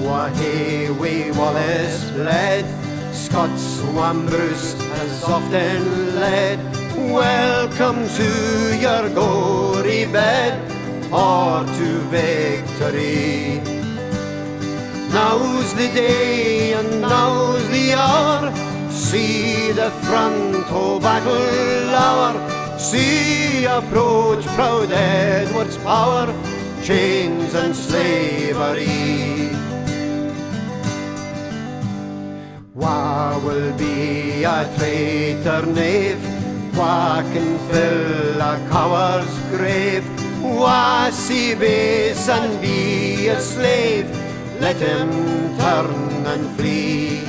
Wahey Wallace bled, Scots Wambrust has often led. Welcome to your gory bed, or to victory. Now's the day and now's the hour, see the front o' battle lower, see approach proud Edward's power, chains and slavery. Wha will be a traitor knave, wha can fill a coward's grave, wha see base and be a slave, let him turn and flee.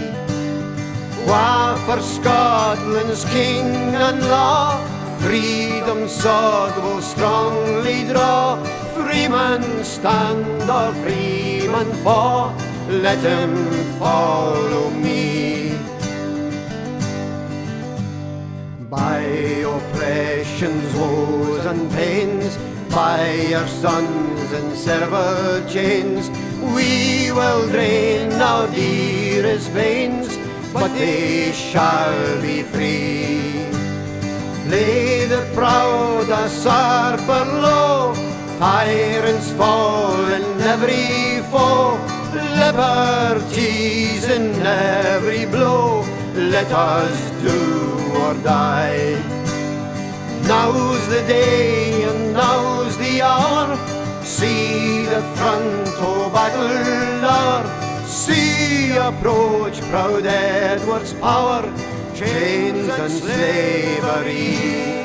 Wha for Scotland's king and law, freedom's sword will strongly draw. Freeman stand or freeman fall, let him follow me. By oppression's woes and pains, by our sons in servile chains, we will drain our dearest veins, but they shall be free. Lay the proud usurper low, tyrants fall in every foe, liberties in every blow, let us do or die. Now's the day and now's the hour, see the front o' battle lower, see approach proud Edward's power, chains and slavery.